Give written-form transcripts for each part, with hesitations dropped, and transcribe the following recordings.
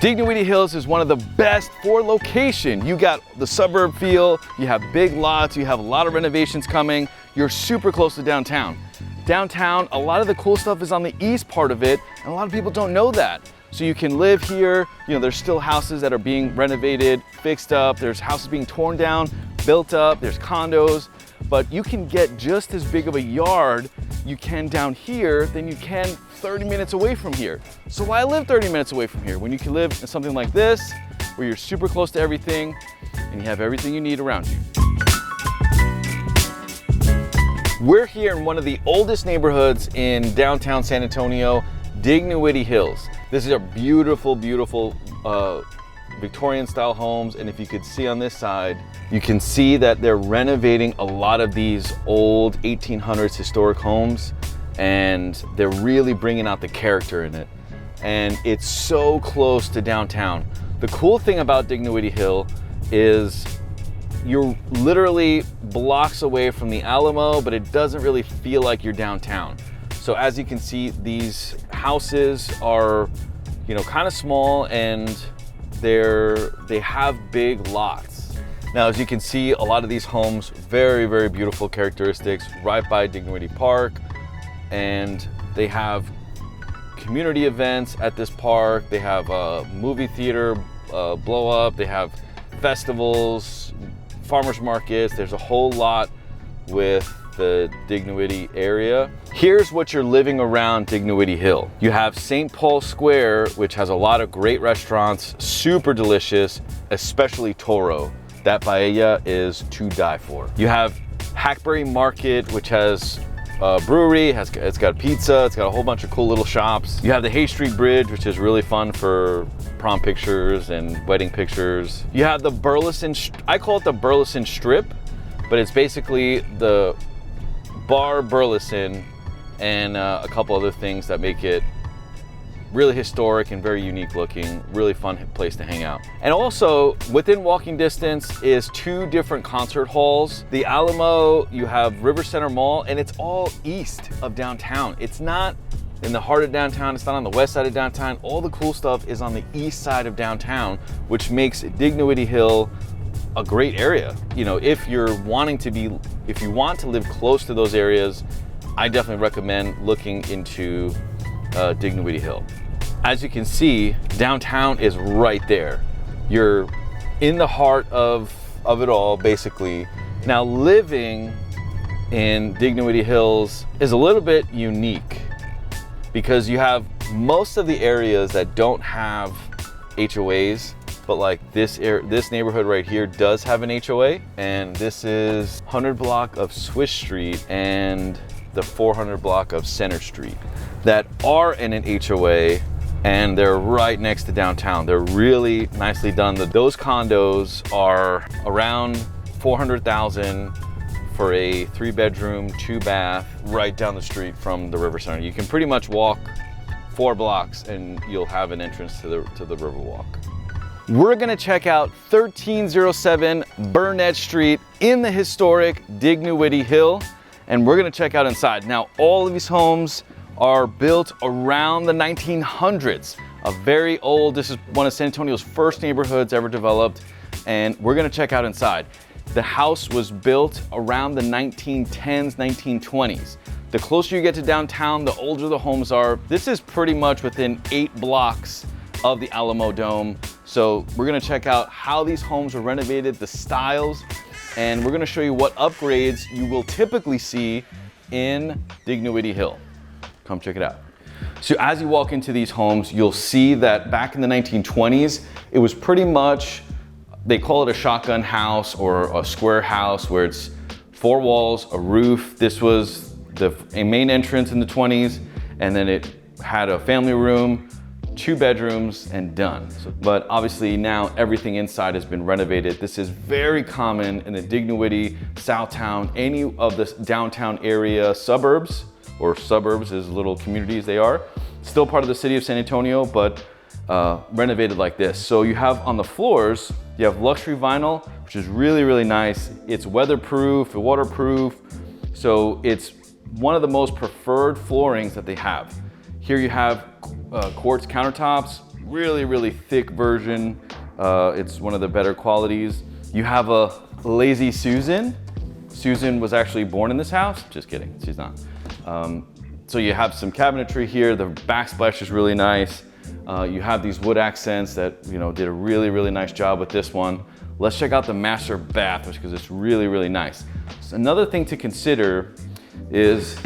Dignity Hills is one of the best for location. You got the suburb feel, you have big lots, you have a lot of renovations coming, you're super close to downtown. Downtown, a lot of the cool stuff is on the east part of it, and a lot of people don't know that. So you can live here, there's still houses that are being renovated, fixed up, there's houses being torn down, built up, there's condos, but you can get just as big of a yard you can down here than you can 30 minutes away from here. So why live 30 minutes away from here when you can live in something like this, where you're super close to everything and you have everything you need around you. We're here in one of the oldest neighborhoods in downtown San Antonio, Dignity Hills. This is a beautiful, beautiful Victorian style homes, and if you could see on this side, you can see that they're renovating a lot of these old 1800s historic homes, and they're really bringing out the character in it. And it's so close to downtown. The cool thing about Dignity Hill is you're literally blocks away from the Alamo, but it doesn't really feel like you're downtown. So as you can see, these houses are, kind of small, and they have big lots. Now, as you can see, a lot of these homes, very, very beautiful characteristics right by Dignity Park, and they have community events at this park. They have a movie theater blow up. They have festivals, farmers markets. There's a whole lot with the Dignity area. Here's what you're living around Dignity Hill. You have St. Paul Square, which has a lot of great restaurants, super delicious, especially Toro. That paella is to die for. You have Hackberry Market, which has a brewery, it's got pizza, it's got a whole bunch of cool little shops. You have the Hay Street Bridge, which is really fun for prom pictures and wedding pictures. You have the Burleson, I call it the Burleson Strip, but it's basically the bar Burleson and a couple other things that make it really historic and very unique looking, really fun place to hang out. And also within walking distance is two different concert halls. The Alamo, you have River Center Mall, and it's all east of downtown. It's not in the heart of downtown, it's not on the west side of downtown. All the cool stuff is on the east side of downtown, which makes Dignity Hill a great area. If you want to live close to those areas, I definitely recommend looking into Dignity Hill. As you can see, downtown is right there. You're in the heart of it all, basically. Now, living in Dignity Hills is a little bit unique because you have most of the areas that don't have HOAs, but like this neighborhood right here does have an HOA, and this is 100 block of Swiss Street and the 400 block of Center Street that are in an HOA, and they're right next to downtown. They're really nicely done. Those condos are around $400,000 for a 3-bedroom, 2-bath, right down the street from the River Center. You can pretty much walk 4 blocks and you'll have an entrance to the Riverwalk. We're gonna check out 1307 Burnett Street in the historic Dignity Hill, and we're gonna check out inside. Now, all of these homes are built around the 1900s. This is one of San Antonio's first neighborhoods ever developed, and we're gonna check out inside. The house was built around the 1910s, 1920s. The closer you get to downtown, the older the homes are. This is pretty much within 8 blocks of the Alamo Dome. So we're gonna check out how these homes were renovated, the styles, and we're gonna show you what upgrades you will typically see in Dignity Hill. Come check it out. So as you walk into these homes, you'll see that back in the 1920s, it was pretty much, they call it a shotgun house or a square house, where it's 4 walls, a roof. This was a main entrance in the 20s, and then it had a family room, 2 bedrooms, and done. But obviously now everything inside has been renovated. This is very common in the Dignity, Southtown, any of the downtown area suburbs, or suburbs as little communities they are. Still part of the city of San Antonio, but renovated like this. So you have on the floors, you have luxury vinyl, which is really, really nice. It's weatherproof, waterproof. So it's one of the most preferred floorings that they have. Here you have quartz countertops, really thick version. It's one of the better qualities. You have a Lazy Susan. Susan was actually born in this house. Just kidding, she's not. So you have some cabinetry here. The backsplash is really nice. You have these wood accents that, you know, did a really nice job with this one. Let's check out the master bath, because it's really nice. So another thing to consider is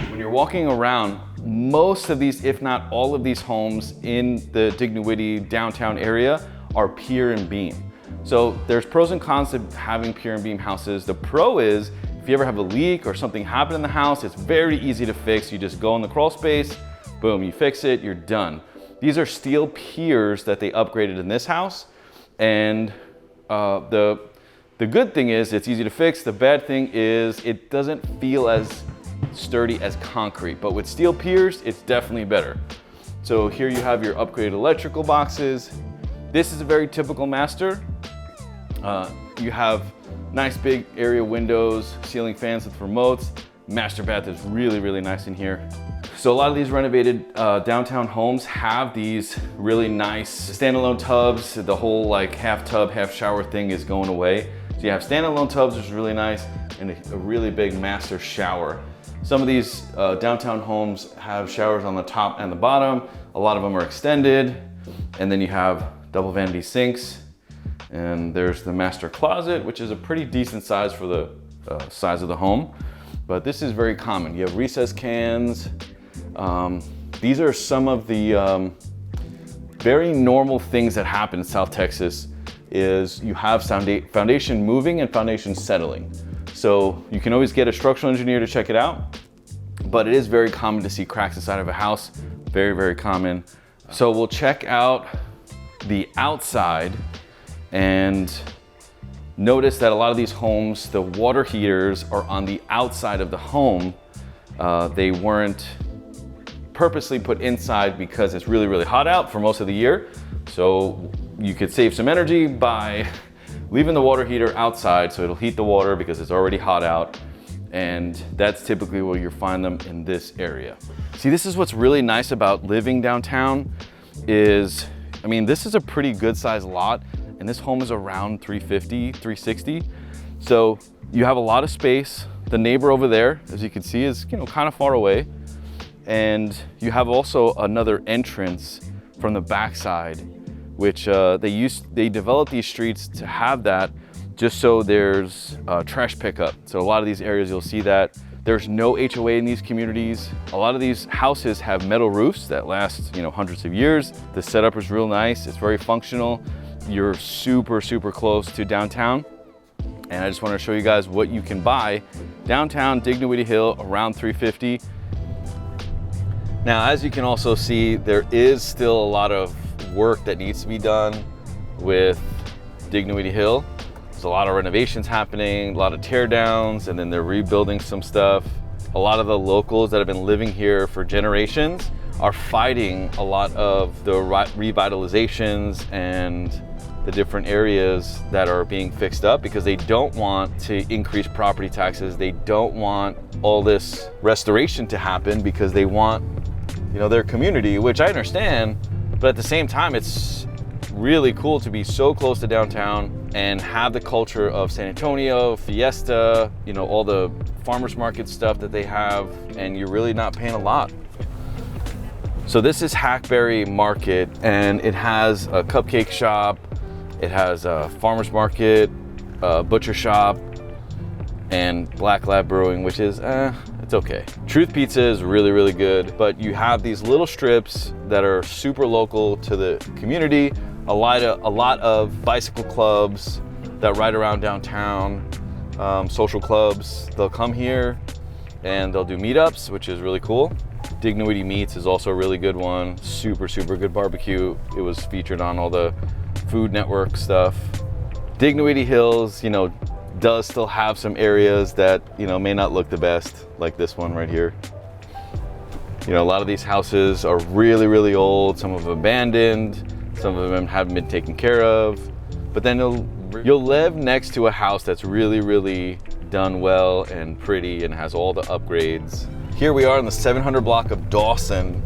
when you're walking around, most of these, if not all of these homes in the Dignowity downtown area are pier and beam. So there's pros and cons to having pier and beam houses. The pro is, if you ever have a leak or something happen in the house, it's very easy to fix. You just go in the crawl space, boom, you fix it, you're done. These are steel piers that they upgraded in this house. And the good thing is it's easy to fix. The bad thing is it doesn't feel as sturdy as concrete, but with steel piers, it's definitely better. So here you have your upgraded electrical boxes. This is a very typical master. You have nice big area windows, ceiling fans with remotes. Master bath is really nice in here. So a lot of these renovated downtown homes have these really nice standalone tubs. The whole like half tub, half shower thing is going away. So you have standalone tubs, which is really nice, and a really big master shower. Some of these downtown homes have showers on the top and the bottom. A lot of them are extended. And then you have double vanity sinks. And there's the master closet, which is a pretty decent size for the size of the home. But this is very common. You have recessed cans. These are some of the very normal things that happen in South Texas is you have foundation moving and foundation settling. So you can always get a structural engineer to check it out, but it is very common to see cracks inside of a house. Very common. So we'll check out the outside and notice that a lot of these homes, the water heaters are on the outside of the home. They weren't purposely put inside because it's really hot out for most of the year. So you could save some energy by leaving the water heater outside so it'll heat the water because it's already hot out. And that's typically where you'll find them in this area. See, this is what's really nice about living downtown is, I mean, this is a pretty good sized lot and this home is around 350, 360. So you have a lot of space. The neighbor over there, as you can see, is, you know, kind of far away. And you have also another entrance from the backside, which they developed these streets to have that just so there's trash pickup. So a lot of these areas you'll see that. There's no HOA in these communities. A lot of these houses have metal roofs that last, you know, hundreds of years. The setup is real nice. It's very functional. You're super close to downtown. And I just want to show you guys what you can buy downtown Dignowity Hill around 350. Now, as you can also see, there is still a lot of work that needs to be done with Dignowity Hill. There's a lot of renovations happening, a lot of tear downs, and then they're rebuilding some stuff. A lot of the locals that have been living here for generations are fighting a lot of the revitalizations and the different areas that are being fixed up because they don't want to increase property taxes. They don't want all this restoration to happen because they want, you know, their community, which I understand, but at the same time, it's really cool to be so close to downtown and have the culture of San Antonio, Fiesta, you know, all the farmers market stuff that they have, and you're really not paying a lot. So this is Hackberry Market, and it has a cupcake shop, it has a farmers market, a butcher shop, and Black Lab Brewing, which is, it's okay. Truth Pizza is really good, but you have these little strips that are super local to the community. A lot of bicycle clubs that ride around downtown, social clubs. They'll come here and they'll do meetups, which is really cool. Dignowity Meats is also a really good one. Super good barbecue. It was featured on all the Food Network stuff. Dignowity Hills, you know, does still have some areas that, you know, may not look the best, like this one right here. You know, a lot of these houses are really old. Some of them abandoned. Some of them haven't been taken care of. But then you'll live next to a house that's really done well and pretty and has all the upgrades. Here we are in the 700 block of Dawson.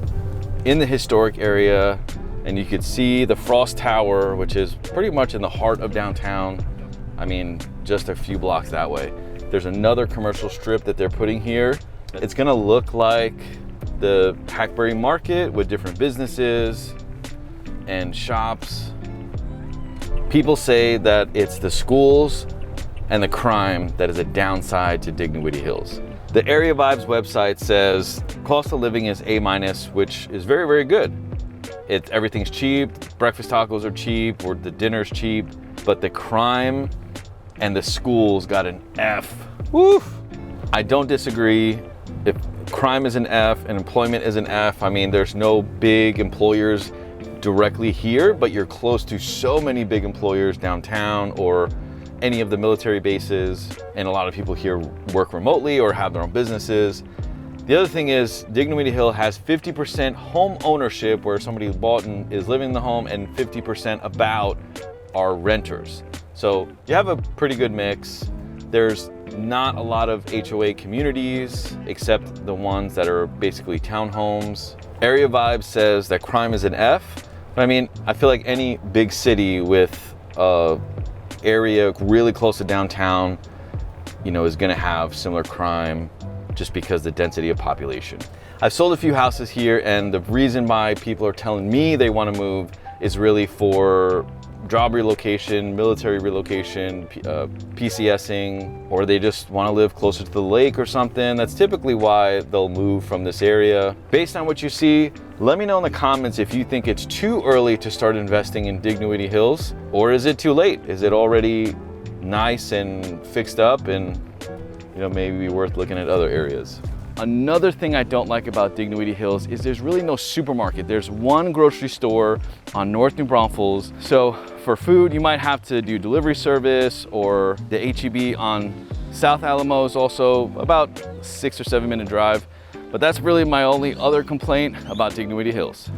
in the historic area, and you could see the Frost Tower, which is pretty much in the heart of downtown. I mean, just a few blocks that way. There's another commercial strip that they're putting here. It's gonna look like the Hackberry Market with different businesses and shops. People say that it's the schools and the crime that is a downside to Dignity Hills. The Area Vibes website says cost of living is A-, which is very, very good. Everything's cheap, breakfast tacos are cheap, or the dinner's cheap, but the crime and the schools got an F. Woo! I don't disagree. If crime is an F and employment is an F, I mean, there's no big employers directly here, but you're close to so many big employers downtown or any of the military bases, and a lot of people here work remotely or have their own businesses. The other thing is Dignity Hill has 50% home ownership, where somebody bought and is living in the home, and 50% about are renters. So you have a pretty good mix. There's not a lot of HOA communities except the ones that are basically townhomes. Area Vibe says that crime is an F, but I mean, I feel like any big city with area really close to downtown, you know, is gonna have similar crime just because the density of population. I've sold a few houses here, and the reason why people are telling me they wanna move is really for job relocation, military relocation, PCSing, or they just wanna live closer to the lake or something. That's typically why they'll move from this area. Based on what you see, let me know in the comments if you think it's too early to start investing in Dignity Hills, or is it too late? Is it already nice and fixed up and, you know, maybe worth looking at other areas? Another thing I don't like about Dignity Hills is there's really no supermarket. There's one grocery store on North New Braunfels. So for food, you might have to do delivery service, or the HEB on South Alamo is also about 6 or 7 minute drive. But that's really my only other complaint about Dignity Hills.